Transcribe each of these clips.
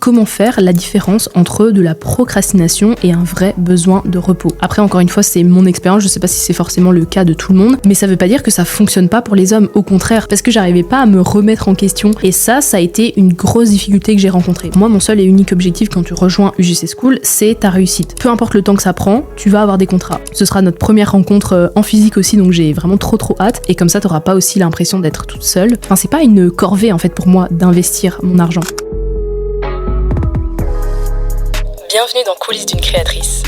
Comment faire la différence entre de la procrastination et un vrai besoin de repos? Après, encore une fois, c'est mon expérience, je sais pas si c'est forcément le cas de tout le monde, mais ça veut pas dire que ça fonctionne pas pour les hommes, au contraire, parce que j'arrivais pas à me remettre en question, et ça a été une grosse difficulté que j'ai rencontrée. Moi, mon seul et unique objectif quand tu rejoins UGC School, c'est ta réussite. Peu importe le temps que ça prend, tu vas avoir des contrats. Ce sera notre première rencontre en physique aussi, donc j'ai vraiment trop hâte, et comme ça, t'auras pas aussi l'impression d'être toute seule. Enfin, c'est pas une corvée en fait pour moi d'investir mon argent. Bienvenue dans Coulisses d'une créatrice.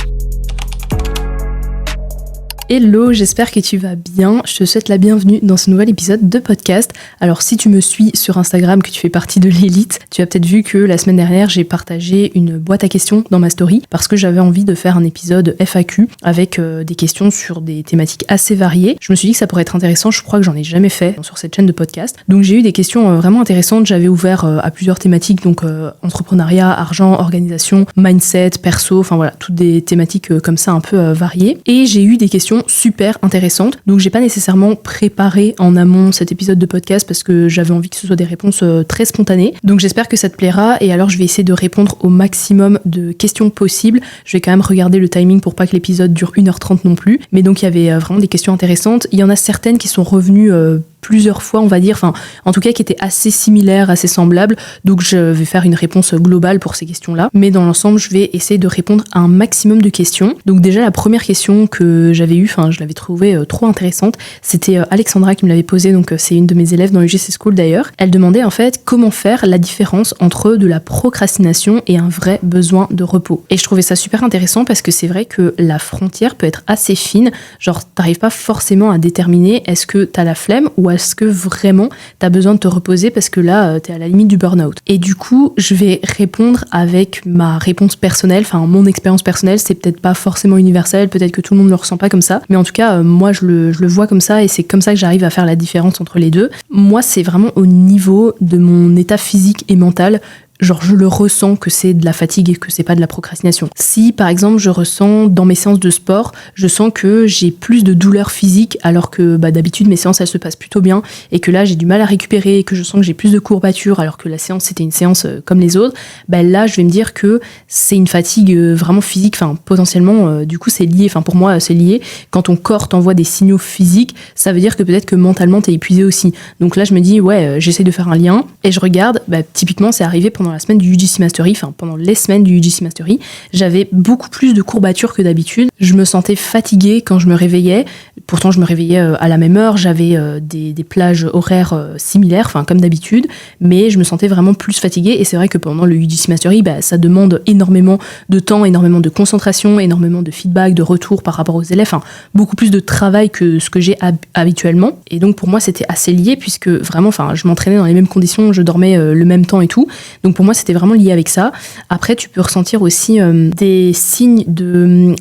Hello, j'espère que tu vas bien. Je te souhaite la bienvenue dans ce nouvel épisode de podcast. Alors si tu me suis sur Instagram, que tu fais partie de l'élite, tu as peut-être vu que la semaine dernière, j'ai partagé une boîte à questions dans ma story parce que j'avais envie de faire un épisode FAQ avec des questions sur des thématiques assez variées. Je me suis dit que ça pourrait être intéressant, je crois que j'en ai jamais fait sur cette chaîne de podcast. Donc j'ai eu des questions vraiment intéressantes, j'avais ouvert à plusieurs thématiques, donc entrepreneuriat, argent, organisation, mindset, perso, enfin voilà, toutes des thématiques comme ça un peu variées. Et j'ai eu des questions super intéressante. Donc j'ai pas nécessairement préparé en amont cet épisode de podcast parce que j'avais envie que ce soit des réponses très spontanées. Donc j'espère que ça te plaira et alors je vais essayer de répondre au maximum de questions possibles. Je vais quand même regarder le timing pour pas que l'épisode dure 1h30 non plus. Mais donc il y avait vraiment des questions intéressantes. Il y en a certaines qui sont revenues plusieurs fois, on va dire, enfin, en tout cas qui étaient assez similaires, assez semblables, donc je vais faire une réponse globale pour ces questions-là, mais dans l'ensemble, je vais essayer de répondre à un maximum de questions. Donc déjà, la première question que j'avais eue, enfin, je l'avais trouvée trop intéressante, c'était Alexandra qui me l'avait posée, donc c'est une de mes élèves dans UGC School d'ailleurs. Elle demandait en fait comment faire la différence entre de la procrastination et un vrai besoin de repos. Et je trouvais ça super intéressant parce que c'est vrai que la frontière peut être assez fine, genre t'arrives pas forcément à déterminer est-ce que t'as la flemme ou est-ce que vraiment t'as besoin de te reposer parce que là t'es à la limite du burn-out. Et du coup je vais répondre avec ma réponse personnelle, enfin mon expérience personnelle, c'est peut-être pas forcément universel, peut-être que tout le monde ne le ressent pas comme ça, mais en tout cas moi je le vois comme ça et c'est comme ça que j'arrive à faire la différence entre les deux. Moi c'est vraiment au niveau de mon état physique et mental. Genre je le ressens que c'est de la fatigue et que c'est pas de la procrastination. Si par exemple je ressens dans mes séances de sport, je sens que j'ai plus de douleurs physiques alors que d'habitude mes séances elles se passent plutôt bien et que là j'ai du mal à récupérer et que je sens que j'ai plus de courbatures alors que la séance c'était une séance comme les autres, là je vais me dire que c'est une fatigue vraiment physique, enfin potentiellement du coup c'est lié, enfin pour moi c'est lié. Quand ton corps t'envoie des signaux physiques, ça veut dire que peut-être que mentalement t'es épuisé aussi. Donc là je me dis j'essaie de faire un lien et je regarde, typiquement c'est arrivé pendant la semaine du UGC Mastery, enfin pendant les semaines du UGC Mastery, j'avais beaucoup plus de courbatures que d'habitude. Je me sentais fatiguée quand je me réveillais. Pourtant, je me réveillais à la même heure. J'avais des plages horaires similaires, enfin comme d'habitude, mais je me sentais vraiment plus fatiguée. Et c'est vrai que pendant le UGC Mastery, ça demande énormément de temps, énormément de concentration, énormément de feedback, de retour par rapport aux élèves, enfin beaucoup plus de travail que ce que j'ai habituellement. Et donc pour moi, c'était assez lié puisque vraiment, enfin, je m'entraînais dans les mêmes conditions, je dormais le même temps et tout. Donc pour moi, c'était vraiment lié avec ça. Après, tu peux ressentir aussi des signes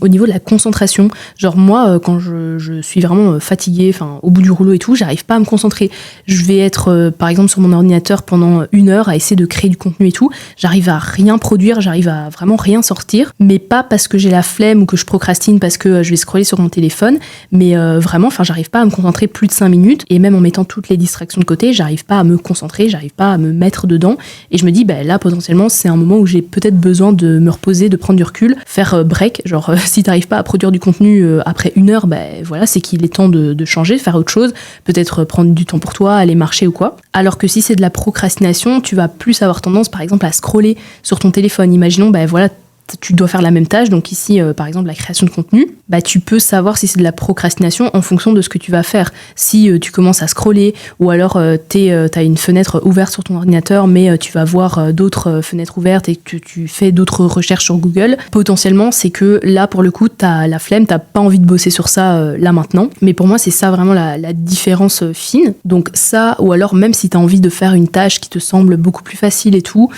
au niveau de la concentration. Genre moi, quand je suis vraiment fatiguée, enfin au bout du rouleau et tout, j'arrive pas à me concentrer. Je vais être, par exemple, sur mon ordinateur pendant 1 heure à essayer de créer du contenu et tout. J'arrive à rien produire, j'arrive à vraiment rien sortir. Mais pas parce que j'ai la flemme ou que je procrastine parce que je vais scroller sur mon téléphone. Mais vraiment, enfin, j'arrive pas à me concentrer plus de 5 minutes. Et même en mettant toutes les distractions de côté, j'arrive pas à me concentrer, j'arrive pas à me mettre dedans. Et je me dis, là, potentiellement, c'est un moment où j'ai peut-être besoin de me reposer, de prendre du recul, faire break. Genre, si t'arrives pas à produire du contenu après 1 heure, voilà, c'est qu'il est temps de changer, de faire autre chose. Peut-être prendre du temps pour toi, aller marcher ou quoi. Alors que si c'est de la procrastination, tu vas plus avoir tendance, par exemple, à scroller sur ton téléphone. Imaginons, voilà, tu dois faire la même tâche, donc ici par exemple la création de contenu, tu peux savoir si c'est de la procrastination en fonction de ce que tu vas faire. Si tu commences à scroller ou alors t'as une fenêtre ouverte sur ton ordinateur mais tu vas voir d'autres fenêtres ouvertes et que tu fais d'autres recherches sur Google, potentiellement c'est que là pour le coup t'as la flemme, t'as pas envie de bosser sur ça là maintenant. Mais pour moi c'est ça vraiment la différence fine. Donc ça, ou alors même si t'as envie de faire une tâche qui te semble beaucoup plus facile et tout,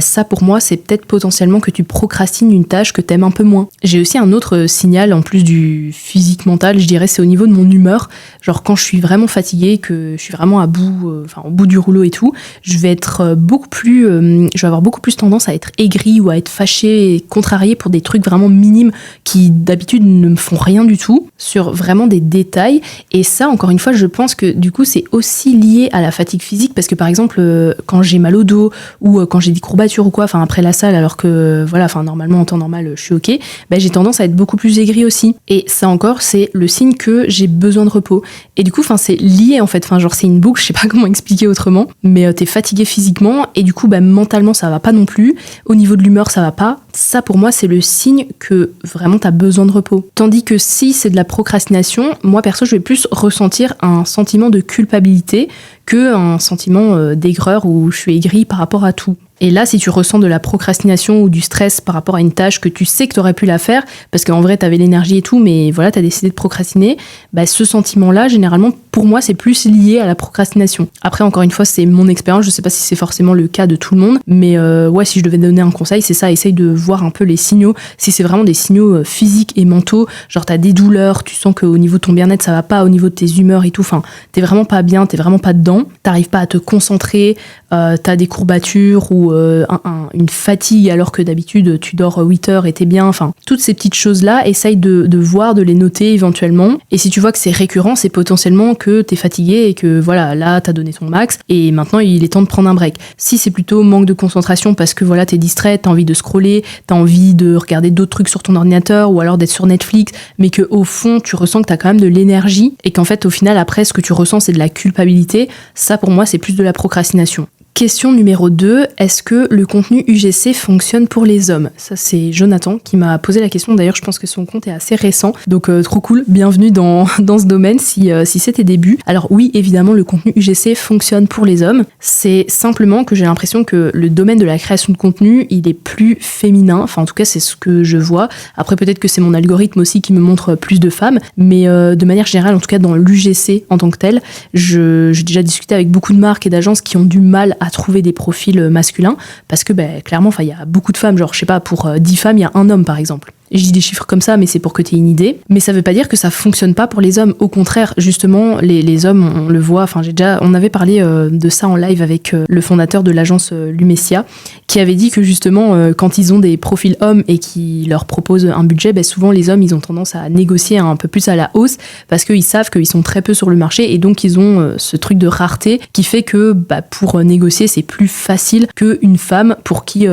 ça pour moi c'est peut-être potentiellement que tu procrastines une tâche que t'aimes un peu moins. J'ai aussi un autre signal en plus du physique mental, je dirais, c'est au niveau de mon humeur. Genre quand je suis vraiment fatiguée, que je suis vraiment au bout du rouleau et tout, je vais être je vais avoir beaucoup plus tendance à être aigrie ou à être fâchée et contrariée pour des trucs vraiment minimes qui d'habitude ne me font rien du tout, sur vraiment des détails. Et ça encore une fois je pense que du coup c'est aussi lié à la fatigue physique parce que par exemple quand j'ai mal au dos ou quand j'ai des courbatures ou quoi, enfin après la salle, alors que voilà, enfin normalement en temps normal je suis ok, j'ai tendance à être beaucoup plus aigrie aussi. Et ça encore, c'est le signe que j'ai besoin de repos. Et du coup, enfin c'est lié en fait, enfin genre c'est une boucle, je sais pas comment expliquer autrement, mais t'es fatigué physiquement et du coup mentalement ça va pas non plus, au niveau de l'humeur ça va pas. Ça pour moi c'est le signe que vraiment t'as besoin de repos. Tandis que si c'est de la procrastination, moi perso je vais plus ressentir un sentiment de culpabilité que un sentiment d'aigreur où je suis aigrie par rapport à tout. Et là, si tu ressens de la procrastination ou du stress par rapport à une tâche que tu sais que tu aurais pu la faire, parce qu'en vrai, tu avais l'énergie et tout, mais voilà, tu as décidé de procrastiner, ce sentiment-là, généralement, pour moi, c'est plus lié à la procrastination. Après, encore une fois, c'est mon expérience, je sais pas si c'est forcément le cas de tout le monde, mais ouais, si je devais donner un conseil, c'est ça, essaye de voir un peu les signaux, si c'est vraiment des signaux physiques et mentaux, genre t'as des douleurs, tu sens qu'au niveau de ton bien-être, ça va pas, au niveau de tes humeurs et tout, enfin, t'es vraiment pas bien, t'es vraiment pas dedans, t'arrives pas à te concentrer, t'as des courbatures ou une fatigue alors que d'habitude tu dors 8 heures et t'es bien, enfin toutes ces petites choses là, essaye de voir, de les noter éventuellement, et si tu vois que c'est récurrent, c'est potentiellement que t'es fatigué et que voilà, là t'as donné ton max et maintenant il est temps de prendre un break. Si c'est plutôt manque de concentration parce que voilà t'es distrait, t'as envie de scroller, t'as envie de regarder d'autres trucs sur ton ordinateur ou alors d'être sur Netflix, mais que au fond tu ressens que t'as quand même de l'énergie et qu'en fait au final après ce que tu ressens c'est de la culpabilité, ça pour moi c'est plus de la procrastination. Question numéro 2, est-ce que le contenu UGC fonctionne pour les hommes ? Ça c'est Jonathan qui m'a posé la question, d'ailleurs je pense que son compte est assez récent, donc trop cool, bienvenue dans ce domaine si c'est tes débuts. Alors oui, évidemment le contenu UGC fonctionne pour les hommes, c'est simplement que j'ai l'impression que le domaine de la création de contenu, il est plus féminin, enfin en tout cas c'est ce que je vois, après peut-être que c'est mon algorithme aussi qui me montre plus de femmes, mais de manière générale, en tout cas dans l'UGC en tant que tel, j'ai déjà discuté avec beaucoup de marques et d'agences qui ont du mal à trouver des profils masculins parce que clairement il y a beaucoup de femmes, genre je sais pas, pour 10 femmes il y a un homme par exemple. Je dis des chiffres comme ça, mais c'est pour que tu aies une idée. Mais ça veut pas dire que ça fonctionne pas pour les hommes. Au contraire, justement, les hommes, on le voit, enfin on avait parlé de ça en live avec le fondateur de l'agence Lumesia, qui avait dit que justement, quand ils ont des profils hommes et qu'ils leur proposent un budget, souvent les hommes, ils ont tendance à négocier un peu plus à la hausse parce qu'ils savent qu'ils sont très peu sur le marché et donc ils ont ce truc de rareté qui fait que pour négocier, c'est plus facile qu'une femme pour qui,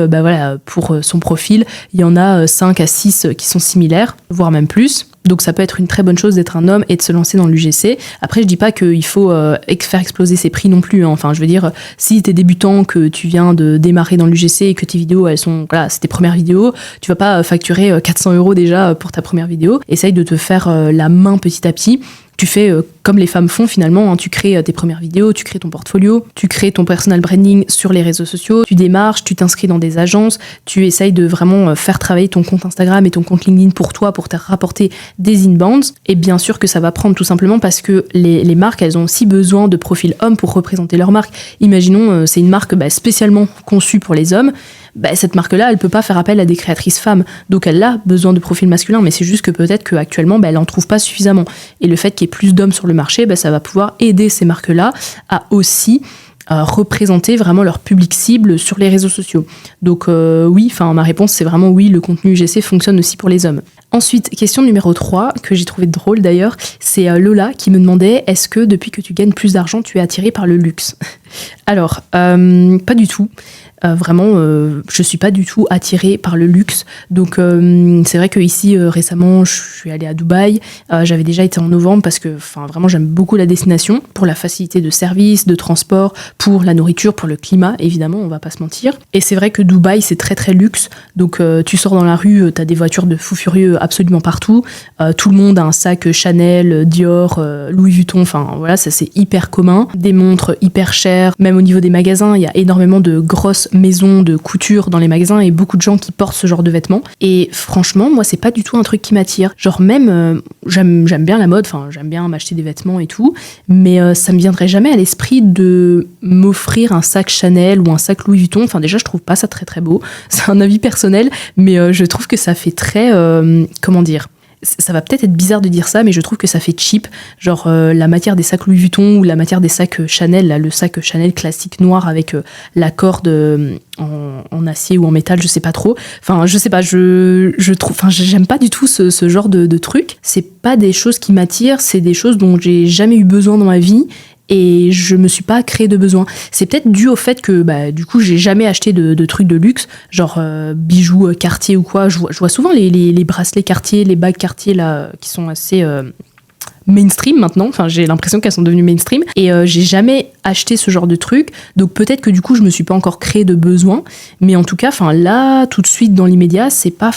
pour son profil, il y en a 5 à 6 qui sont similaires, voire même plus. Donc ça peut être une très bonne chose d'être un homme et de se lancer dans l'UGC. Après, je dis pas qu'il faut faire exploser ses prix non plus, hein. Enfin, je veux dire, si t'es débutant, que tu viens de démarrer dans l'UGC et que tes vidéos, elles sont, voilà, c'est tes premières vidéos, tu vas pas facturer 400 € déjà pour ta première vidéo. Essaye de te faire la main petit à petit. Tu fais comme les femmes font finalement, hein. Tu crées tes premières vidéos, tu crées ton portfolio, tu crées ton personal branding sur les réseaux sociaux, tu démarches, tu t'inscris dans des agences, tu essayes de vraiment faire travailler ton compte Instagram et ton compte LinkedIn pour toi, pour te rapporter des inbounds. Et bien sûr que ça va prendre tout simplement parce que les marques, elles ont aussi besoin de profils hommes pour représenter leur marque. Imaginons, c'est une marque spécialement conçue pour les hommes. Cette marque-là, elle peut pas faire appel à des créatrices femmes. Donc elle a besoin de profils masculins, mais c'est juste que peut-être qu'actuellement, elle en trouve pas suffisamment. Et le fait qu'il y ait plus d'hommes sur le marché, ça va pouvoir aider ces marques-là à aussi représenter vraiment leur public cible sur les réseaux sociaux. Donc oui, ma réponse c'est vraiment oui, le contenu UGC fonctionne aussi pour les hommes. Ensuite, question numéro 3, que j'ai trouvé drôle d'ailleurs, c'est Lola qui me demandait, est-ce que depuis que tu gagnes plus d'argent, tu es attirée par le luxe ? Alors, pas du tout. Vraiment, je suis pas du tout attirée par le luxe. Donc, c'est vrai que ici récemment, je suis allée à Dubaï. J'avais déjà été en novembre parce que, vraiment, j'aime beaucoup la destination pour la facilité de service, de transport, pour la nourriture, pour le climat. Évidemment, on va pas se mentir. Et c'est vrai que Dubaï, c'est très très luxe. Donc, tu sors dans la rue, t'as des voitures de fous furieux absolument partout. Tout le monde a un sac Chanel, Dior, Louis Vuitton. Enfin, voilà, ça c'est hyper commun. Des montres hyper chères. Même au niveau des magasins, il y a énormément de grosses maisons de couture dans les magasins et beaucoup de gens qui portent ce genre de vêtements. Et franchement, moi, c'est pas du tout un truc qui m'attire. Genre même, j'aime bien la mode, j'aime bien m'acheter des vêtements et tout, mais ça me viendrait jamais à l'esprit de m'offrir un sac Chanel ou un sac Louis Vuitton. Déjà, je trouve pas ça très très beau. C'est un avis personnel, mais je trouve que ça fait très... comment dire ? Ça va peut-être être bizarre de dire ça, mais je trouve que ça fait cheap. Genre la matière des sacs Louis Vuitton ou la matière des sacs Chanel, là, le sac Chanel classique noir avec la corde en acier ou en métal, je sais pas trop. Je sais pas, je trouve, j'aime pas du tout ce genre de truc. C'est pas des choses qui m'attirent, c'est des choses dont j'ai jamais eu besoin dans ma vie. et je me suis pas créé de besoin. C'est peut-être dû au fait que du coup j'ai jamais acheté de trucs de luxe, genre bijoux Cartier ou quoi. Je vois souvent les bracelets Cartier, les bagues Cartier là qui sont assez mainstream maintenant, enfin j'ai l'impression qu'elles sont devenues mainstream, et j'ai jamais acheté ce genre de truc, donc peut-être que du coup je me suis pas encore créé de besoin, mais en tout cas là tout de suite dans l'immédiat c'est pas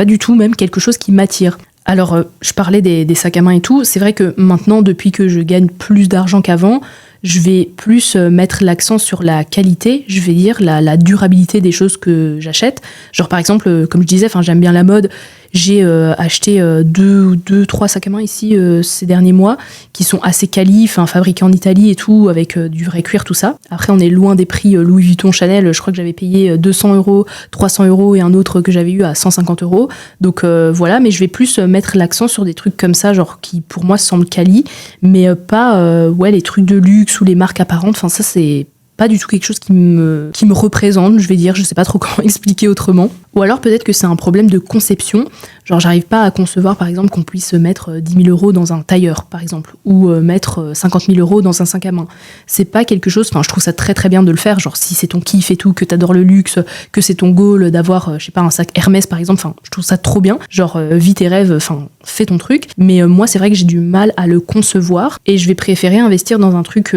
du tout même quelque chose qui m'attire. Alors je parlais des sacs à main et tout, c'est vrai que maintenant depuis que je gagne plus d'argent qu'avant, je vais plus mettre l'accent sur la qualité, je vais dire la durabilité des choses que j'achète. Genre par exemple, comme je disais, j'aime bien la mode. J'ai acheté deux, trois sacs à main ici ces derniers mois qui sont assez quali, fabriqués en Italie et tout, avec du vrai cuir, tout ça. Après, on est loin des prix Louis Vuitton, Chanel. Je crois que j'avais payé 200 €, 300 € et un autre que j'avais eu à 150 €. Donc voilà, mais je vais plus mettre l'accent sur des trucs comme ça, genre qui pour moi semblent quali, mais pas les trucs de luxe ou les marques apparentes. Ça, c'est pas du tout quelque chose qui me représente, je vais dire. Je sais pas trop comment expliquer autrement. Ou alors peut-être que c'est un problème de conception. Genre j'arrive pas à concevoir par exemple qu'on puisse mettre 10 000 € dans un tailleur par exemple, ou mettre 50 000 € dans un sac à main. C'est pas quelque chose, je trouve ça très très bien de le faire, genre si c'est ton kiff et tout, que t'adores le luxe, que c'est ton goal d'avoir, je sais pas, un sac Hermès par exemple, je trouve ça trop bien. Genre vis tes rêves, fais ton truc. Mais moi c'est vrai que j'ai du mal à le concevoir et je vais préférer investir dans un truc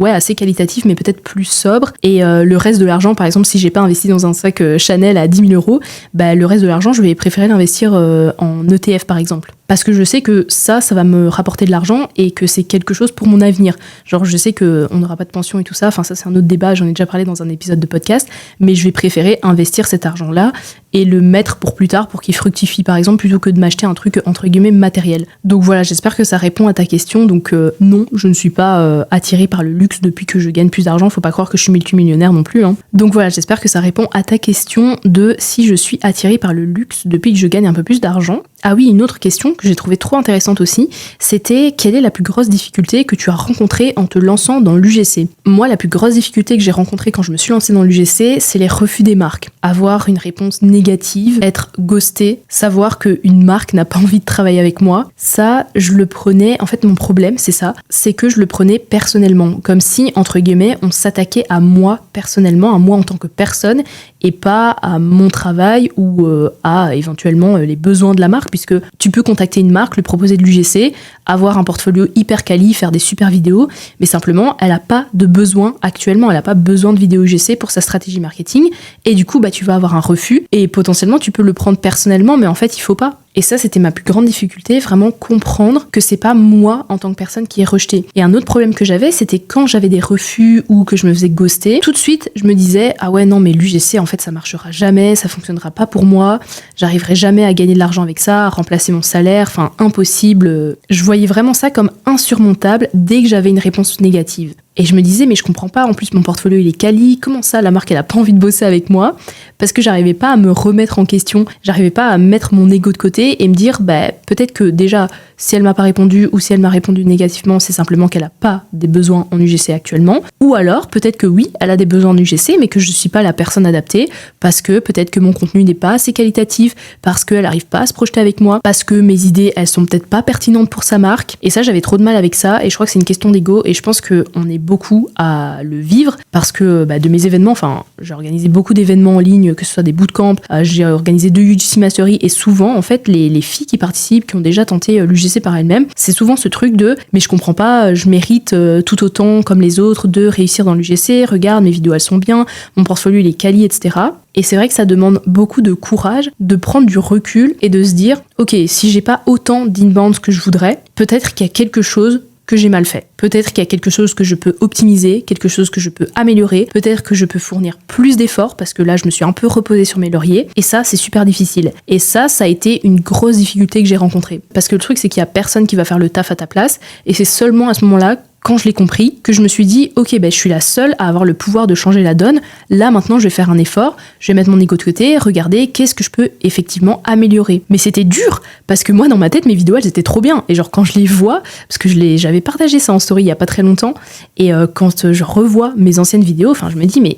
assez qualitatif mais peut-être plus sobre. Et le reste de l'argent, par exemple si j'ai pas investi dans un sac Chanel à 10 000 €, le reste de l'argent je vais préférer l'investir en ETF par exemple. Parce que je sais que ça va me rapporter de l'argent et que c'est quelque chose pour mon avenir. Genre je sais qu'on n'aura pas de pension et tout ça, ça c'est un autre débat, j'en ai déjà parlé dans un épisode de podcast, mais je vais préférer investir cet argent-là et le mettre pour plus tard pour qu'il fructifie par exemple, plutôt que de m'acheter un truc entre guillemets matériel. Donc voilà, j'espère que ça répond à ta question. Donc non, je ne suis pas attirée par le luxe depuis que je gagne plus d'argent, faut pas croire que je suis multimillionnaire non plus, hein. Donc voilà, j'espère que ça répond à ta question de si je suis attirée par le luxe depuis que je gagne un peu plus d'argent. Ah oui, une autre question que j'ai trouvée trop intéressante aussi, c'était quelle est la plus grosse difficulté que tu as rencontrée en te lançant dans l'UGC ? Moi, la plus grosse difficulté que j'ai rencontrée quand je me suis lancée dans l'UGC, c'est les refus des marques. Avoir une réponse négative, être ghosté, savoir qu'une marque n'a pas envie de travailler avec moi, ça, je le prenais, en fait mon problème c'est ça, c'est que je le prenais personnellement, comme si, entre guillemets, on s'attaquait à moi personnellement, à moi en tant que personne, et pas à mon travail ou à éventuellement les besoins de la marque, puisque tu peux contacter une marque, lui proposer de l'UGC, avoir un portfolio hyper quali, faire des super vidéos, mais simplement, elle n'a pas de besoin actuellement, elle n'a pas besoin de vidéos UGC pour sa stratégie marketing, et du coup, tu vas avoir un refus, et potentiellement, tu peux le prendre personnellement, mais en fait, il faut pas. Et ça, c'était ma plus grande difficulté, vraiment comprendre que c'est pas moi en tant que personne qui est rejetée. Et un autre problème que j'avais, c'était quand j'avais des refus ou que je me faisais ghoster, tout de suite, je me disais, ah ouais, non, mais l'UGC, en fait, ça marchera jamais, ça fonctionnera pas pour moi, j'arriverai jamais à gagner de l'argent avec ça, à remplacer mon salaire, impossible. Je voyais vraiment ça comme insurmontable dès que j'avais une réponse négative. Et je me disais, mais je comprends pas, en plus mon portfolio il est quali, comment ça la marque elle a pas envie de bosser avec moi ? Parce que j'arrivais pas à me remettre en question, j'arrivais pas à mettre mon ego de côté et me dire, peut-être que déjà, si elle m'a pas répondu ou si elle m'a répondu négativement, c'est simplement qu'elle a pas des besoins en UGC actuellement. Ou alors, peut-être que oui, elle a des besoins en UGC, mais que je suis pas la personne adaptée, parce que peut-être que mon contenu n'est pas assez qualitatif, parce qu'elle arrive pas à se projeter avec moi, parce que mes idées, elles sont peut-être pas pertinentes pour sa marque. Et ça, j'avais trop de mal avec ça, et je crois que c'est une question d'ego, et je pense qu'on est beaucoup à le vivre, parce que de mes événements, j'ai organisé beaucoup d'événements en ligne, que ce soit des bootcamps, j'ai organisé 2 UGC Mastery, et souvent, en fait, les filles qui participent, qui ont déjà tenté l'UGC par elles-mêmes, c'est souvent ce truc de « mais je comprends pas, je mérite tout autant comme les autres de réussir dans l'UGC, regarde, mes vidéos elles sont bien, mon portfolio il est quali, etc. » Et c'est vrai que ça demande beaucoup de courage, de prendre du recul et de se dire « ok, si j'ai pas autant d'inbound que je voudrais, peut-être qu'il y a quelque chose que j'ai mal fait. Peut-être qu'il y a quelque chose que je peux optimiser, quelque chose que je peux améliorer, peut-être que je peux fournir plus d'efforts parce que là je me suis un peu reposée sur mes lauriers et ça c'est super difficile. Et ça a été une grosse difficulté que j'ai rencontrée. Parce que le truc c'est qu'il y a personne qui va faire le taf à ta place et c'est seulement à ce moment-là, quand je l'ai compris, que je me suis dit, ok, je suis la seule à avoir le pouvoir de changer la donne. Là, maintenant, je vais faire un effort, je vais mettre mon ego de côté, regarder qu'est-ce que je peux effectivement améliorer. Mais c'était dur, parce que moi, dans ma tête, mes vidéos, elles étaient trop bien. Et genre, quand je les vois, parce que j'avais partagé ça en story il y a pas très longtemps, et quand je revois mes anciennes vidéos, je me dis, mais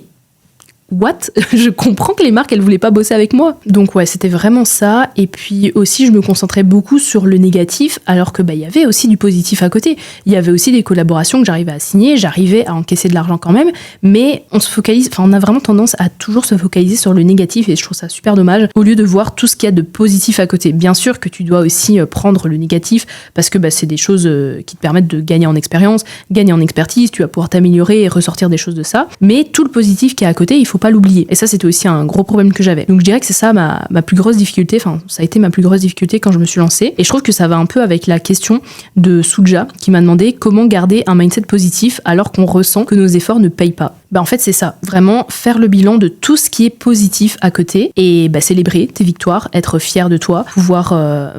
what? Je comprends que les marques, elles voulaient pas bosser avec moi. Donc ouais, c'était vraiment ça. Et puis aussi, je me concentrais beaucoup sur le négatif, alors que il y avait aussi du positif à côté. Il y avait aussi des collaborations que j'arrivais à signer, j'arrivais à encaisser de l'argent quand même, mais on a vraiment tendance à toujours se focaliser sur le négatif et je trouve ça super dommage, au lieu de voir tout ce qu'il y a de positif à côté. Bien sûr que tu dois aussi prendre le négatif, parce que c'est des choses qui te permettent de gagner en expérience, gagner en expertise, tu vas pouvoir t'améliorer et ressortir des choses de ça, mais tout le positif qui est à côté, il faut pas l'oublier. Et ça, c'était aussi un gros problème que j'avais. Donc je dirais que c'est ça ma plus grosse difficulté, ça a été ma plus grosse difficulté quand je me suis lancée. Et je trouve que ça va un peu avec la question de Souja, qui m'a demandé comment garder un mindset positif alors qu'on ressent que nos efforts ne payent pas. En fait, c'est ça. Vraiment, faire le bilan de tout ce qui est positif à côté et célébrer tes victoires, être fier de toi, pouvoir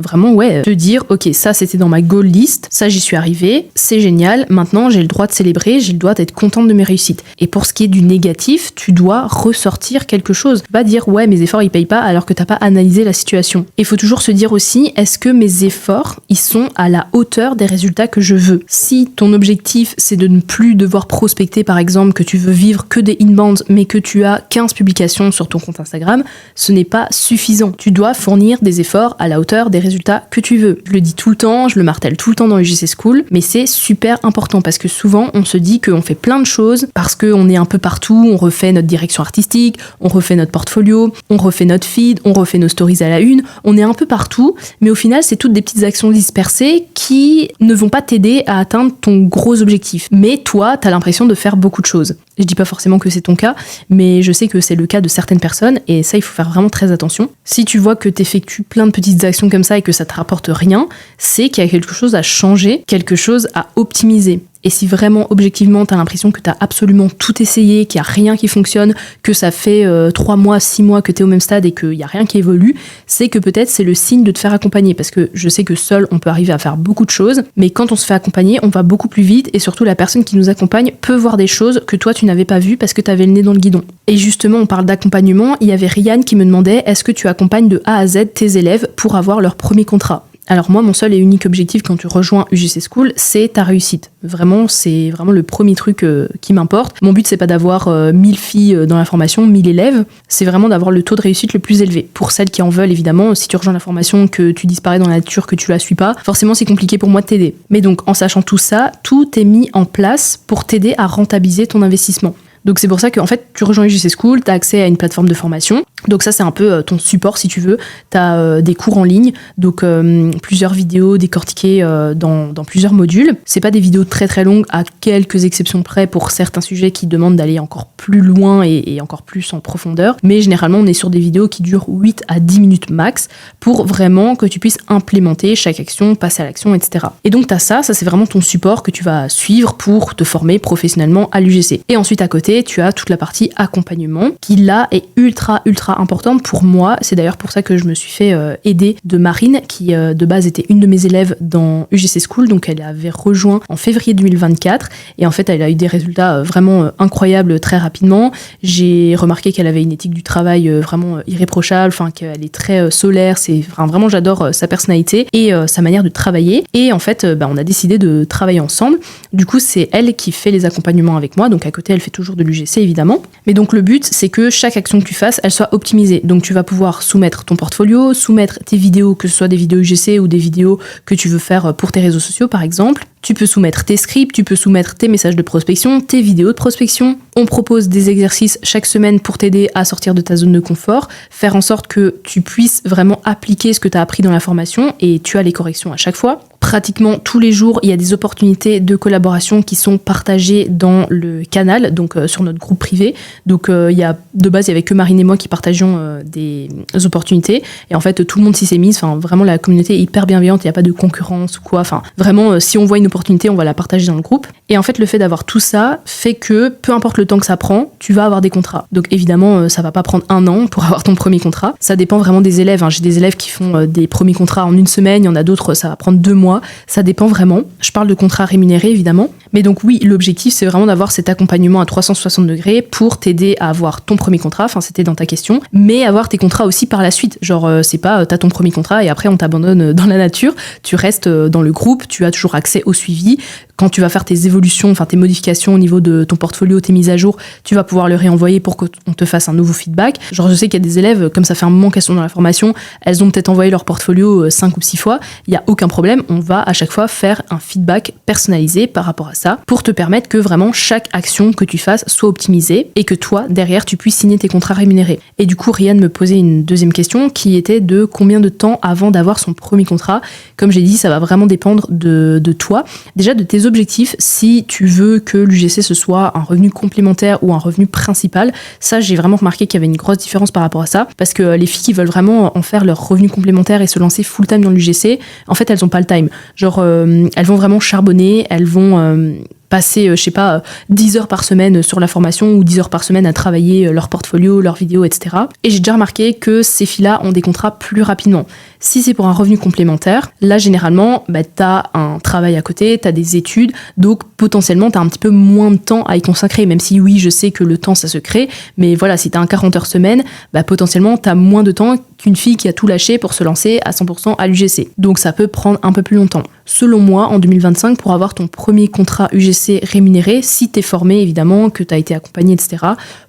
vraiment, te dire, ok, ça, c'était dans ma goal list, ça, j'y suis arrivée, c'est génial, maintenant, j'ai le droit de célébrer, j'ai le droit d'être contente de mes réussites. Et pour ce qui est du négatif, tu dois ressortir quelque chose. Pas dire, ouais, mes efforts, ils payent pas, alors que t'as pas analysé la situation. Il faut toujours se dire aussi, est-ce que mes efforts, ils sont à la hauteur des résultats que je veux? Si ton objectif, c'est de ne plus devoir prospecter, par exemple, que tu veux vivre que des inbounds, mais que tu as 15 publications sur ton compte Instagram, ce n'est pas suffisant. Tu dois fournir des efforts à la hauteur des résultats que tu veux. Je le dis tout le temps, je le martèle tout le temps dans UGC School, mais c'est super important parce que souvent, on se dit qu'on fait plein de choses parce qu'on est un peu partout, on refait notre direction artistique, on refait notre portfolio, on refait notre feed, on refait nos stories à la une, on est un peu partout, mais au final, c'est toutes des petites actions dispersées qui ne vont pas t'aider à atteindre ton gros objectif. Mais toi, t'as l'impression de faire beaucoup de choses. Je dis pas forcément que c'est ton cas, mais je sais que c'est le cas de certaines personnes et ça, il faut faire vraiment très attention. Si tu vois que t'effectues plein de petites actions comme ça et que ça te rapporte rien, c'est qu'il y a quelque chose à changer, quelque chose à optimiser. Et si vraiment, objectivement, t'as l'impression que t'as absolument tout essayé, qu'il n'y a rien qui fonctionne, que ça fait 3 mois, 6 mois que t'es au même stade et qu'il n'y a rien qui évolue, c'est que peut-être c'est le signe de te faire accompagner. Parce que je sais que seul, on peut arriver à faire beaucoup de choses, mais quand on se fait accompagner, on va beaucoup plus vite et surtout la personne qui nous accompagne peut voir des choses que toi, tu n'avais pas vues parce que t'avais le nez dans le guidon. Et justement, on parle d'accompagnement, il y avait Ryan qui me demandait, est-ce que tu accompagnes de A à Z tes élèves pour avoir leur premier contrat ? Alors moi, mon seul et unique objectif quand tu rejoins UGC School, c'est ta réussite. Vraiment, c'est vraiment le premier truc qui m'importe. Mon but, c'est pas d'avoir 1000 filles dans la formation, 1000 élèves. C'est vraiment d'avoir le taux de réussite le plus élevé. Pour celles qui en veulent, évidemment, si tu rejoins la formation, que tu disparais dans la nature, que tu la suis pas, forcément, c'est compliqué pour moi de t'aider. Mais donc, en sachant tout ça, tout est mis en place pour t'aider à rentabiliser ton investissement. Donc c'est pour ça que en fait, tu rejoins UGC School, tu as accès à une plateforme de formation. Donc ça, c'est un peu ton support si tu veux. Tu as des cours en ligne, donc plusieurs vidéos décortiquées dans plusieurs modules. C'est pas des vidéos très très longues, à quelques exceptions près pour certains sujets qui demandent d'aller encore plus loin et encore plus en profondeur. Mais généralement, on est sur des vidéos qui durent 8 à 10 minutes max pour vraiment que tu puisses implémenter chaque action, passer à l'action, etc. Et donc tu as ça c'est vraiment ton support que tu vas suivre pour te former professionnellement à l'UGC. Et ensuite à côté, tu as toute la partie accompagnement qui là est ultra importante pour moi. C'est d'ailleurs pour ça que je me suis fait aider de Marine qui de base était une de mes élèves dans UGC School, donc elle avait rejoint en février 2024 et en fait elle a eu des résultats vraiment incroyables très rapidement. J'ai remarqué qu'elle avait une éthique du travail vraiment irréprochable, enfin qu'elle est très solaire, vraiment j'adore sa personnalité et sa manière de travailler et en fait on a décidé de travailler ensemble. Du coup c'est elle qui fait les accompagnements avec moi, donc à côté elle fait toujours de l'UGC évidemment. Mais donc le but c'est que chaque action que tu fasses, elle soit optimisée. Donc tu vas pouvoir soumettre ton portfolio, soumettre tes vidéos, que ce soit des vidéos UGC ou des vidéos que tu veux faire pour tes réseaux sociaux par exemple. Tu peux soumettre tes scripts, tu peux soumettre tes messages de prospection, tes vidéos de prospection. On propose des exercices chaque semaine pour t'aider à sortir de ta zone de confort, faire en sorte que tu puisses vraiment appliquer ce que tu as appris dans la formation et tu as les corrections à chaque fois. Pratiquement tous les jours, il y a des opportunités de collaboration qui sont partagées dans le canal, donc sur notre groupe privé. Donc il y a de base, il y avait que Marine et moi qui partagions des opportunités. Et en fait, tout le monde s'y s'est mis. Enfin, vraiment, la communauté est hyper bienveillante. Il n'y a pas de concurrence ou quoi. Enfin, vraiment, si on voit une opportunité, on va la partager dans le groupe. Et en fait, le fait d'avoir tout ça fait que, peu importe le temps que ça prend, tu vas avoir des contrats. Donc évidemment, ça va pas prendre 1 an pour avoir ton premier contrat. Ça dépend vraiment des élèves. J'ai des élèves qui font des premiers contrats en 1 semaine. Il y en a d'autres, ça va prendre 2 mois. Ça dépend vraiment. Je parle de contrats rémunérés, évidemment. Mais donc oui, l'objectif, c'est vraiment d'avoir cet accompagnement à 360 degrés pour t'aider à avoir ton premier contrat. Enfin, c'était dans ta question. Mais avoir tes contrats aussi par la suite. Genre, c'est pas, t'as ton premier contrat et après, on t'abandonne dans la nature. Tu restes dans le groupe. Tu as toujours accès au suivi. quand tu vas faire tes évolutions, enfin tes modifications au niveau de ton portfolio, tes mises à jour, tu vas pouvoir le réenvoyer pour qu'on te fasse un nouveau feedback. Genre je sais qu'il y a des élèves, comme ça fait un moment qu'elles sont dans la formation, elles ont peut-être envoyé leur portfolio 5 ou 6 fois, il n'y a aucun problème, on va à chaque fois faire un feedback personnalisé par rapport à ça pour te permettre que vraiment chaque action que tu fasses soit optimisée et que toi, derrière, tu puisses signer tes contrats rémunérés. Et du coup, Ryan me posait une deuxième question qui était de combien de temps avant d'avoir son premier contrat. Comme j'ai dit, ça va vraiment dépendre de toi. Déjà, de tes objectifs, si tu veux que l'UGC ce soit un revenu complémentaire ou un revenu principal, ça, j'ai vraiment remarqué qu'il y avait une grosse différence par rapport à ça parce que les filles qui veulent vraiment en faire leur revenu complémentaire et se lancer full-time dans l'UGC, en fait, elles n'ont pas le time. Genre, elles vont vraiment charbonner, elles vont passer, 10 heures par semaine sur la formation ou 10 heures par semaine à travailler leur portfolio, leurs vidéos, etc. Et j'ai déjà remarqué que ces filles-là ont des contrats plus rapidement. Si c'est pour un revenu complémentaire, là, généralement, t'as un travail à côté, t'as des études, donc potentiellement, t'as un petit peu moins de temps à y consacrer, même si oui, je sais que le temps, ça se crée, mais voilà, si t'as un 40 heures semaine, potentiellement, t'as moins de temps qu'une fille qui a tout lâché pour se lancer à 100% à l'UGC. Donc ça peut prendre un peu plus longtemps. Selon moi, en 2025, pour avoir ton premier contrat UGC rémunéré, si t'es formé évidemment, que t'as été accompagné, etc.,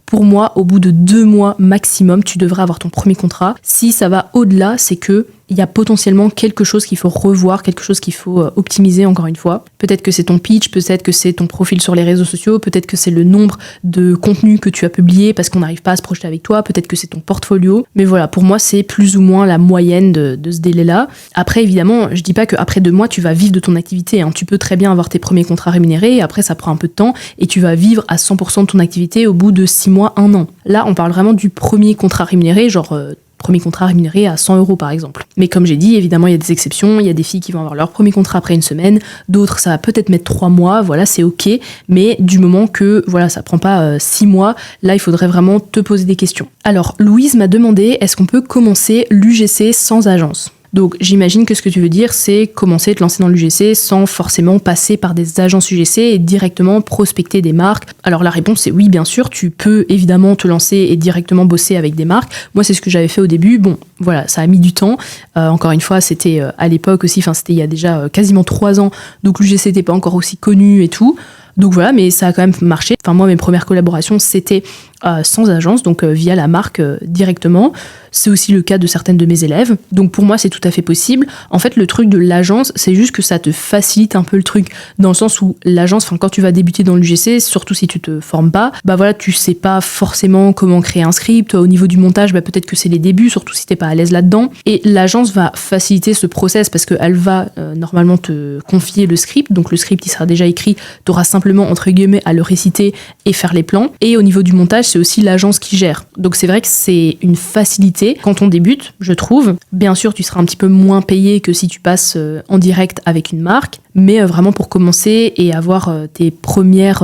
pour moi, au bout de 2 mois maximum, tu devrais avoir ton premier contrat. Si ça va au-delà, c'est que il y a potentiellement quelque chose qu'il faut revoir, quelque chose qu'il faut optimiser encore une fois. Peut-être que c'est ton pitch, peut-être que c'est ton profil sur les réseaux sociaux, peut-être que c'est le nombre de contenus que tu as publiés parce qu'on n'arrive pas à se projeter avec toi, peut-être que c'est ton portfolio. Mais voilà, pour moi, c'est plus ou moins la moyenne de ce délai-là. Après, évidemment, je dis pas qu'après 2 mois, tu vas vivre de ton activité. Tu peux très bien avoir tes premiers contrats rémunérés et après, ça prend un peu de temps et tu vas vivre à 100% de ton activité au bout de 6 mois, 1 an. Là, on parle vraiment du premier contrat rémunéré, genre premier contrat rémunéré à 100 € par exemple. Mais comme j'ai dit, évidemment, il y a des exceptions. Il y a des filles qui vont avoir leur premier contrat après 1 semaine. D'autres, ça va peut-être mettre 3 mois. Voilà, c'est OK. Mais du moment que voilà, ça prend pas 6 mois, là, il faudrait vraiment te poser des questions. Alors, Louise m'a demandé, est-ce qu'on peut commencer l'UGC sans agence ? Donc j'imagine que ce que tu veux dire, c'est commencer à te lancer dans l'UGC sans forcément passer par des agences UGC et directement prospecter des marques. Alors la réponse c'est oui, bien sûr, tu peux évidemment te lancer et directement bosser avec des marques. Moi c'est ce que j'avais fait au début. Bon, voilà, ça a mis du temps. Encore une fois, c'était à l'époque aussi, c'était il y a déjà quasiment 3 ans, donc l'UGC n'était pas encore aussi connu et tout. Donc voilà, mais ça a quand même marché. Enfin moi, mes premières collaborations, c'était sans agence, donc via la marque directement. C'est aussi le cas de certaines de mes élèves. Donc pour moi, c'est tout à fait possible. En fait, le truc de l'agence, c'est juste que ça te facilite un peu le truc. Dans le sens où l'agence, quand tu vas débuter dans l'UGC, surtout si tu te formes pas, voilà, tu sais pas forcément comment créer un script. Au niveau du montage, peut-être que c'est les débuts, surtout si t'es pas à l'aise là-dedans. Et l'agence va faciliter ce process parce qu'elle va normalement te confier le script. Donc le script, il sera déjà écrit. Tu auras simplement, entre guillemets, à le réciter et faire les plans. Et au niveau du montage, c'est aussi l'agence qui gère. Donc c'est vrai que c'est une facilité quand on débute, je trouve. Bien sûr, tu seras un petit peu moins payé que si tu passes en direct avec une marque, mais vraiment pour commencer et avoir tes premières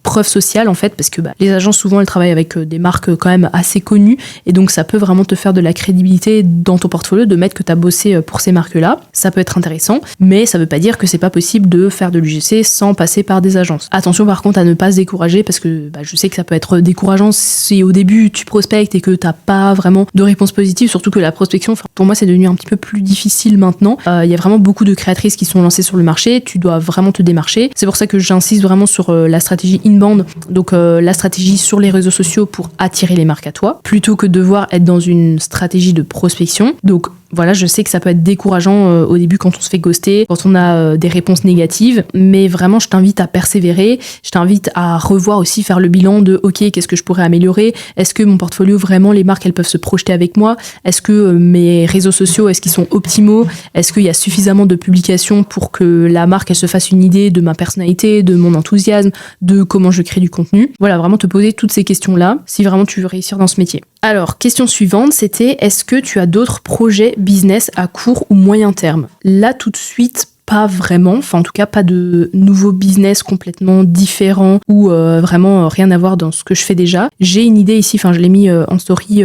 preuve sociale en fait, parce que les agences souvent elles travaillent avec des marques quand même assez connues et donc ça peut vraiment te faire de la crédibilité dans ton portfolio de mettre que tu as bossé pour ces marques-là. Ça peut être intéressant, mais ça veut pas dire que c'est pas possible de faire de l'UGC sans passer par des agences. Attention par contre à ne pas se décourager parce que je sais que ça peut être décourageant si au début tu prospectes et que t'as pas vraiment de réponse positive, surtout que la prospection, pour moi c'est devenu un petit peu plus difficile maintenant. Il y a vraiment beaucoup de créatrices qui sont lancées sur le marché, tu dois vraiment te démarcher. C'est pour ça que j'insiste vraiment sur la stratégie inbound, donc la stratégie sur les réseaux sociaux pour attirer les marques à toi, plutôt que de devoir être dans une stratégie de prospection. Donc voilà, je sais que ça peut être décourageant au début quand on se fait ghoster, quand on a des réponses négatives, mais vraiment je t'invite à persévérer, je t'invite à revoir aussi, faire le bilan de ok, qu'est-ce que je pourrais améliorer, est-ce que mon portfolio, vraiment les marques elles peuvent se projeter avec moi, est-ce que mes réseaux sociaux, est-ce qu'ils sont optimaux, est-ce qu'il y a suffisamment de publications pour que la marque elle se fasse une idée de ma personnalité, de mon enthousiasme, de comment je crée du contenu. Voilà, vraiment te poser toutes ces questions-là si vraiment tu veux réussir dans ce métier. Alors, question suivante, c'était est-ce que tu as d'autres projets business à court ou moyen terme ? Là, tout de suite, pas vraiment, en tout cas pas de nouveaux business complètement différents ou vraiment rien à voir dans ce que je fais déjà. J'ai une idée ici, je l'ai mis en story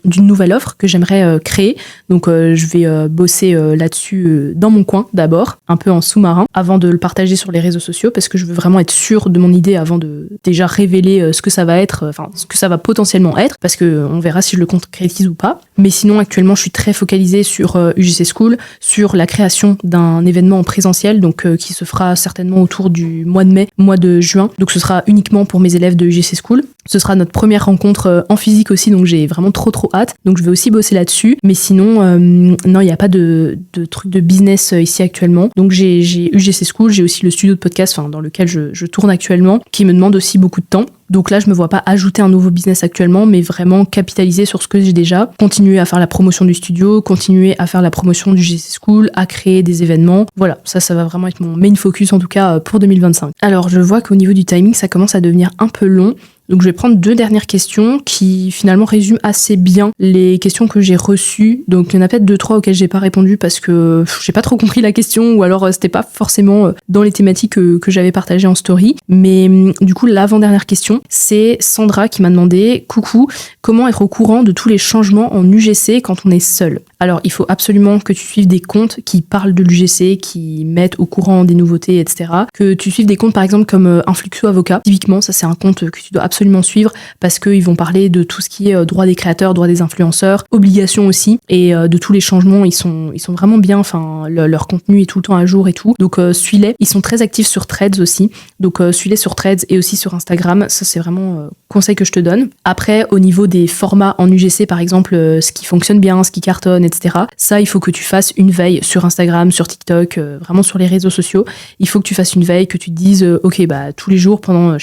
d'une nouvelle offre que j'aimerais créer, donc je vais bosser là-dessus dans mon coin d'abord, un peu en sous-marin, avant de le partager sur les réseaux sociaux parce que je veux vraiment être sûre de mon idée avant de déjà révéler ce que ça va être, ce que ça va potentiellement être, parce qu'on verra si je le concrétise ou pas. Mais sinon, actuellement, je suis très focalisée sur UGC School, sur la création d'un événement en présentiel, donc qui se fera certainement autour du mois de mai, mois de juin. Donc ce sera uniquement pour mes élèves de UGC School. Ce sera notre première rencontre en physique aussi, donc j'ai vraiment trop hâte. Donc je vais aussi bosser là-dessus. Mais sinon, non, il n'y a pas de truc de business ici actuellement. Donc j'ai UGC School, j'ai aussi le studio de podcast dans lequel je tourne actuellement, qui me demande aussi beaucoup de temps. Donc là, je me vois pas ajouter un nouveau business actuellement, mais vraiment capitaliser sur ce que j'ai déjà, continuer à faire la promotion du studio, continuer à faire la promotion du UGC School, à créer des événements. Voilà, ça va vraiment être mon main focus en tout cas pour 2025. Alors, je vois qu'au niveau du timing, ça commence à devenir un peu long. Donc je vais prendre 2 dernières questions qui finalement résument assez bien les questions que j'ai reçues. Donc il y en a peut-être 2-3 auxquelles j'ai pas répondu parce que j'ai pas trop compris la question ou alors c'était pas forcément dans les thématiques que j'avais partagées en story. Mais du coup l'avant-dernière question, c'est Sandra qui m'a demandé « Coucou, comment être au courant de tous les changements en UGC quand on est seul ?» Alors il faut absolument que tu suives des comptes qui parlent de l'UGC, qui mettent au courant des nouveautés, etc. Que tu suives des comptes par exemple comme Influxo Avocat. Typiquement, ça c'est un compte que tu dois absolument suivre parce qu'ils vont parler de tout ce qui est droit des créateurs, droit des influenceurs, obligations aussi, et de tous les changements. Ils sont vraiment bien, leur contenu est tout le temps à jour et tout. Donc suis-les. Ils sont très actifs sur Threads aussi. Donc suis-les sur Threads et aussi sur Instagram. Ça c'est vraiment conseil que je te donne. Après, au niveau des formats en UGC par exemple, ce qui fonctionne bien, ce qui cartonne, etc. Ça, il faut que tu fasses une veille sur Instagram, sur TikTok, vraiment sur les réseaux sociaux. Il faut que tu fasses une veille, que tu te dises ok, tous les jours pendant,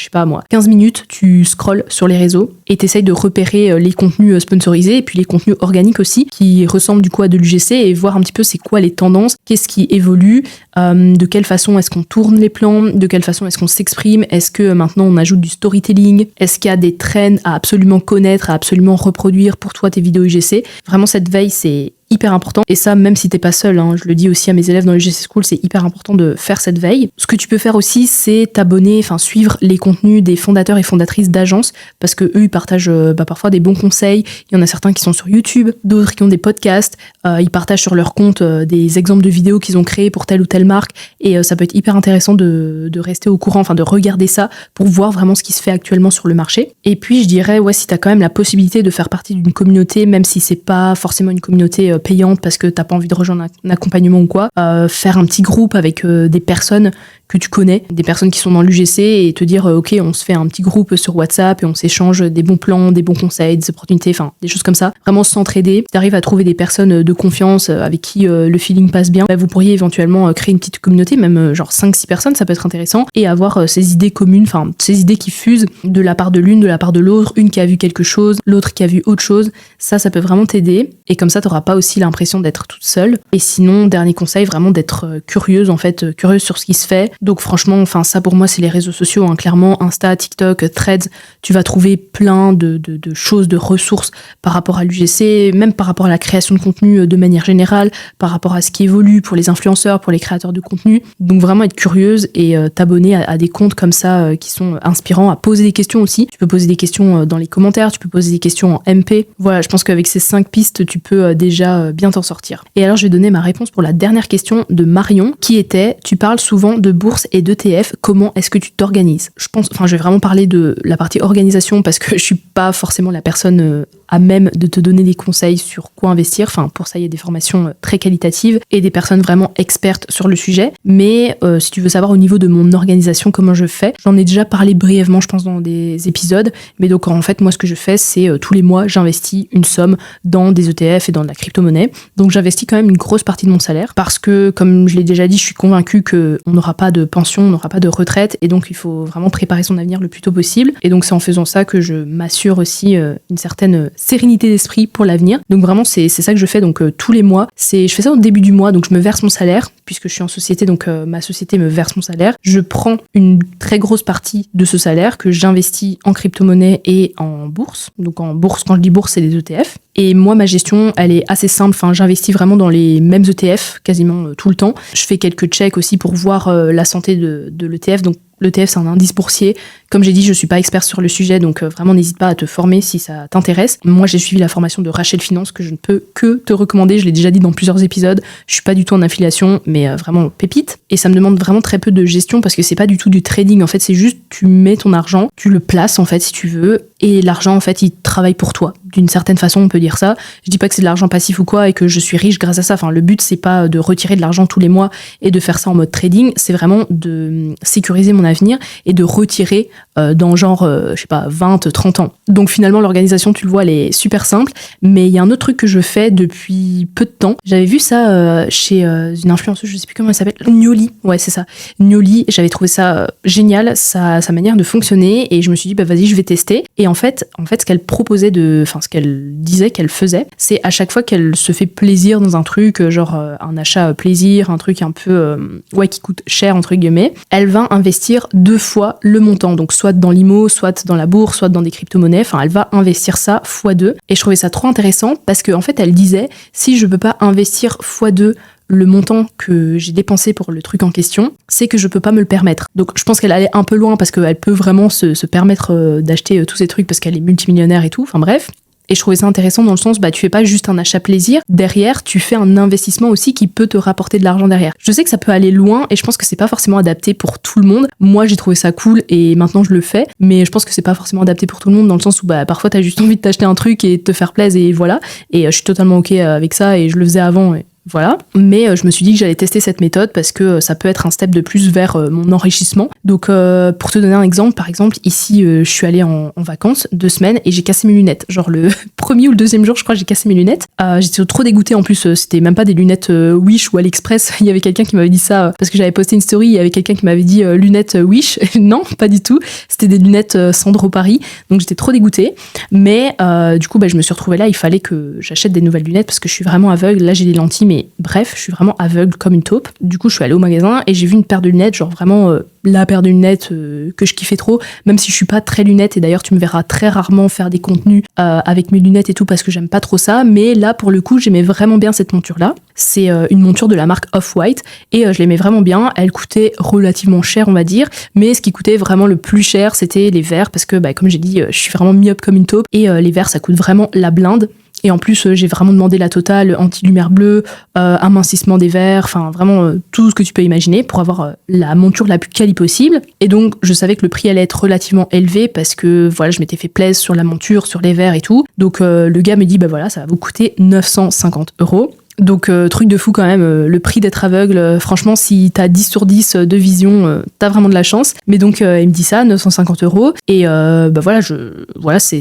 15 minutes, tu scrolles sur les réseaux et t'essayes de repérer les contenus sponsorisés et puis les contenus organiques aussi qui ressemblent du coup à de l'UGC et voir un petit peu c'est quoi les tendances, qu'est-ce qui évolue, de quelle façon est-ce qu'on tourne les plans, de quelle façon est-ce qu'on s'exprime, est-ce que maintenant on ajoute du storytelling, est-ce qu'il y a des trends à absolument connaître, à absolument reproduire pour toi tes vidéos UGC. Vraiment cette veille c'est hyper important et ça même si t'es pas seul, je le dis aussi à mes élèves dans le UGC School, c'est hyper important de faire cette veille. Ce que tu peux faire aussi c'est t'abonner, suivre les contenus des fondateurs et fondatrices d'agences parce que eux ils partagent parfois des bons conseils. Il y en a certains qui sont sur YouTube, d'autres qui ont des podcasts, ils partagent sur leur compte des exemples de vidéos qu'ils ont créés pour telle ou telle marque et ça peut être hyper intéressant de rester au courant, de regarder ça pour voir vraiment ce qui se fait actuellement sur le marché. Et puis je dirais si t'as quand même la possibilité de faire partie d'une communauté, même si c'est pas forcément une communauté payante parce que t'as pas envie de rejoindre un accompagnement ou quoi, faire un petit groupe avec des personnes que tu connais, des personnes qui sont dans l'UGC et te dire ok, on se fait un petit groupe sur WhatsApp et on s'échange des bons plans, des bons conseils, des opportunités, des choses comme ça. Vraiment s'entraider. Si t'arrives à trouver des personnes de confiance avec qui le feeling passe bien, vous pourriez éventuellement créer une petite communauté, même 5-6 personnes, ça peut être intéressant, et avoir ces idées communes, ces idées qui fusent de la part de l'une, de la part de l'autre, une qui a vu quelque chose, l'autre qui a vu autre chose. Ça peut vraiment t'aider et comme ça t'auras pas aussi l'impression d'être toute seule. Et sinon, dernier conseil, vraiment d'être curieuse curieuse sur ce qui se fait. Donc franchement, ça pour moi c'est les réseaux sociaux, clairement, Insta, TikTok, Threads, tu vas trouver plein de choses, de ressources par rapport à l'UGC, même par rapport à la création de contenu de manière générale, par rapport à ce qui évolue pour les influenceurs, pour les créateurs de contenu. Donc vraiment être curieuse et t'abonner à des comptes comme ça qui sont inspirants, à poser des questions aussi. Tu peux poser des questions dans les commentaires, tu peux poser des questions en MP. Voilà, je pense qu'avec ces 5 pistes, tu peux déjà bien t'en sortir. Et alors je vais donner ma réponse pour la dernière question de Marion qui était « Tu parles souvent de bourse et d'ETF, comment est-ce que tu t'organises ?» Je vais vraiment parler de la partie organisation parce que je suis pas forcément la personne à même de te donner des conseils sur quoi investir. Pour ça, il y a des formations très qualitatives et des personnes vraiment expertes sur le sujet. Mais si tu veux savoir au niveau de mon organisation, comment je fais, j'en ai déjà parlé brièvement, je pense, dans des épisodes. Mais donc, en fait, moi, ce que je fais, c'est tous les mois, j'investis une somme dans des ETF et dans de la crypto-monnaie. Donc, j'investis quand même une grosse partie de mon salaire parce que, comme je l'ai déjà dit, je suis convaincue qu'on n'aura pas de pension, on n'aura pas de retraite et donc il faut vraiment préparer son avenir le plus tôt possible. Et donc, c'est en faisant ça que je m'assure aussi une certaine sérénité d'esprit pour l'avenir. Donc vraiment c'est ça que je fais donc tous les mois. Je fais ça au début du mois, donc je me verse mon salaire puisque je suis en société, donc ma société me verse mon salaire. Je prends une très grosse partie de ce salaire que j'investis en crypto-monnaie et en bourse. Donc en bourse, quand je dis bourse, c'est des ETF. Et moi, ma gestion, elle est assez simple. J'investis vraiment dans les mêmes ETF quasiment tout le temps. Je fais quelques checks aussi pour voir la santé de l'ETF. Donc l'ETF, c'est un indice boursier. Comme j'ai dit, je suis pas expert sur le sujet, donc vraiment n'hésite pas à te former si ça t'intéresse. Moi, j'ai suivi la formation de Rachel Finance que je ne peux que te recommander. Je l'ai déjà dit dans plusieurs épisodes. Je suis pas du tout en affiliation, mais vraiment pépite. Et ça me demande vraiment très peu de gestion parce que c'est pas du tout du trading. En fait, c'est juste tu mets ton argent, tu le places en fait si tu veux, et l'argent en fait il travaille pour toi. d'une certaine façon on peut dire ça. Je dis pas que c'est de l'argent passif ou quoi et que je suis riche grâce à ça. Enfin, le but c'est pas de retirer de l'argent tous les mois et de faire ça en mode trading, c'est vraiment de sécuriser mon avenir et de retirer dans genre, je sais pas, 20, 30 ans. Donc finalement, l'organisation, tu le vois, elle est super simple. Mais il y a un autre truc que je fais depuis peu de temps. J'avais vu ça chez une influenceuse, je sais plus comment elle s'appelle, Nioli. Ouais, c'est ça. Nioli, j'avais trouvé ça génial, sa manière de fonctionner. Et je me suis dit, bah vas-y, je vais tester. Et en fait, ce qu'elle proposait ce qu'elle disait qu'elle faisait, c'est à chaque fois qu'elle se fait plaisir dans un truc, genre un achat plaisir, un truc un peu, qui coûte cher, entre guillemets, elle va investir 2 fois le montant. Donc soit dans l'IMO, soit dans la bourse, soit dans des crypto-monnaies. Enfin, elle va investir ça x2. Et je trouvais ça trop intéressant parce qu'en fait, elle disait, si je peux pas investir x2 le montant que j'ai dépensé pour le truc en question, c'est que je peux pas me le permettre. Donc je pense qu'elle allait un peu loin parce qu'elle peut vraiment se permettre d'acheter tous ces trucs parce qu'elle est multimillionnaire et tout. Enfin bref. Et je trouvais ça intéressant dans le sens, tu fais pas juste un achat plaisir, derrière, tu fais un investissement aussi qui peut te rapporter de l'argent derrière. Je sais que ça peut aller loin et je pense que c'est pas forcément adapté pour tout le monde. Moi, j'ai trouvé ça cool et maintenant je le fais, mais je pense que c'est pas forcément adapté pour tout le monde dans le sens où parfois t'as juste envie de t'acheter un truc et de te faire plaisir et voilà. Et je suis totalement ok avec ça et je le faisais avant. Voilà, mais je me suis dit que j'allais tester cette méthode parce que ça peut être un step de plus vers mon enrichissement. Donc pour te donner un exemple, par exemple, ici je suis allée en vacances 2 semaines et j'ai cassé mes lunettes. Genre le premier ou le deuxième jour, je crois, j'ai cassé mes lunettes. J'étais trop dégoûtée en plus, c'était même pas des lunettes Wish ou AliExpress. Il y avait quelqu'un qui m'avait dit ça parce que j'avais posté une story, il y avait quelqu'un qui m'avait dit lunettes Wish. Non, pas du tout. C'était des lunettes Sandro Paris. Donc j'étais trop dégoûtée. Mais du coup, je me suis retrouvée là, il fallait que j'achète des nouvelles lunettes parce que je suis vraiment aveugle. Là, j'ai des lentilles, mais bref, je suis vraiment aveugle comme une taupe. Du coup, je suis allée au magasin et j'ai vu une paire de lunettes, genre vraiment la paire de lunettes que je kiffais trop, même si je suis pas très lunette. Et d'ailleurs, tu me verras très rarement faire des contenus avec mes lunettes et tout parce que j'aime pas trop ça. Mais là, pour le coup, j'aimais vraiment bien cette monture-là. C'est une monture de la marque Off-White et je l'aimais vraiment bien. Elle coûtait relativement cher, on va dire. Mais ce qui coûtait vraiment le plus cher, c'était les verres parce que, comme j'ai dit, je suis vraiment myope comme une taupe et les verres, ça coûte vraiment la blinde. Et en plus, j'ai vraiment demandé la totale, anti-lumière bleue, amincissement des verres, enfin vraiment tout ce que tu peux imaginer pour avoir la monture la plus quali possible. Et donc, je savais que le prix allait être relativement élevé parce que voilà, je m'étais fait plaisir sur la monture, sur les verres et tout. Donc, le gars me dit, ça va vous coûter 950 €. Donc truc de fou quand même, le prix d'être aveugle, franchement si t'as 10 sur 10 de vision, t'as vraiment de la chance. Mais donc il me dit ça, 950 €, et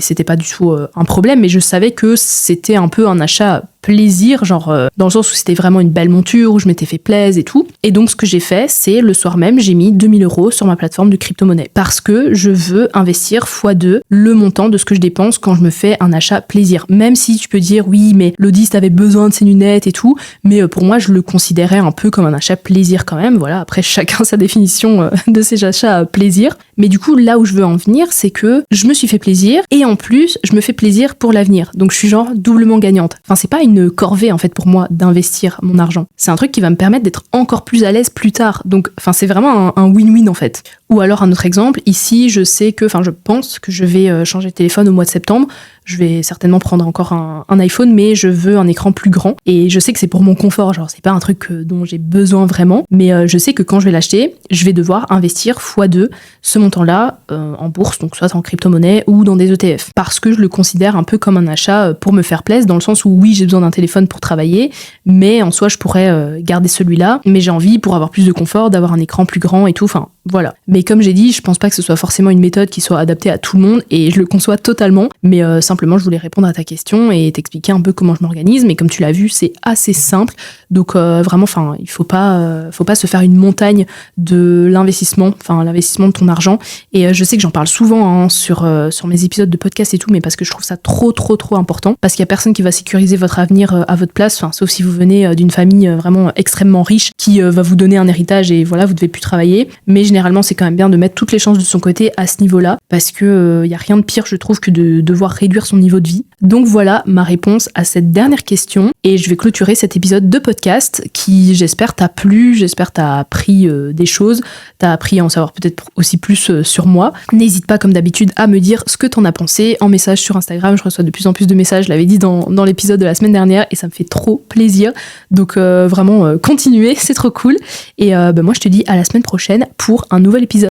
c'était pas du tout un problème, mais je savais que c'était un peu un achat plaisir, genre dans le sens où c'était vraiment une belle monture, où je m'étais fait plaisir et tout. Et donc ce que j'ai fait, c'est le soir même, j'ai mis 2000 € sur ma plateforme de crypto-monnaie parce que je veux investir x2 le montant de ce que je dépense quand je me fais un achat plaisir. Même si tu peux dire oui, mais Lodi, t'avais besoin de ces lunettes et tout, mais pour moi, je le considérais un peu comme un achat plaisir quand même. Voilà, après chacun sa définition de ces achats plaisir. Mais du coup, là où je veux en venir, c'est que je me suis fait plaisir et en plus, je me fais plaisir pour l'avenir. Donc je suis genre doublement gagnante. Enfin, c'est pas une corvée en fait pour moi d'investir mon argent. C'est un truc qui va me permettre d'être encore plus à l'aise plus tard. Donc, c'est vraiment un win-win en fait. Ou alors un autre exemple, ici, je pense que je vais changer de téléphone au mois de septembre. Je vais certainement prendre encore un iPhone, mais je veux un écran plus grand. Et je sais que c'est pour mon confort, genre c'est pas un truc dont j'ai besoin vraiment, mais je sais que quand je vais l'acheter, je vais devoir investir x2 ce montant-là en bourse, donc soit en crypto-monnaie ou dans des ETF. Parce que je le considère un peu comme un achat pour me faire plaisir, dans le sens où oui, j'ai besoin d'un téléphone pour travailler, mais en soi, je pourrais garder celui-là, mais j'ai envie, pour avoir plus de confort, d'avoir un écran plus grand et tout, enfin voilà. Mais comme j'ai dit, je pense pas que ce soit forcément une méthode qui soit adaptée à tout le monde, et je le conçois totalement, mais simplement je voulais répondre à ta question et t'expliquer un peu comment je m'organise, mais comme tu l'as vu, c'est assez simple, donc vraiment, il faut pas se faire une montagne de l'investissement de ton argent, et je sais que j'en parle souvent sur mes épisodes de podcast et tout, mais parce que je trouve ça trop important, parce qu'il y a personne qui va sécuriser votre avenir à votre place, sauf si vous venez d'une famille vraiment extrêmement riche qui va vous donner un héritage et voilà, vous devez plus travailler, mais généralement c'est quand même bien de mettre toutes les chances de son côté à ce niveau-là, parce que y a rien de pire, je trouve, que de devoir réduire son niveau de vie. Donc voilà ma réponse à cette dernière question, et je vais clôturer cet épisode de podcast qui, j'espère, t'a plu, j'espère t'as appris des choses, t'as appris à en savoir peut-être aussi plus sur moi. N'hésite pas, comme d'habitude, à me dire ce que t'en as pensé en message sur Instagram. Je reçois de plus en plus de messages, je l'avais dit dans l'épisode de la semaine dernière, et ça me fait trop plaisir. Donc vraiment continuez, c'est trop cool. Et moi je te dis à la semaine prochaine pour un nouvel épisode.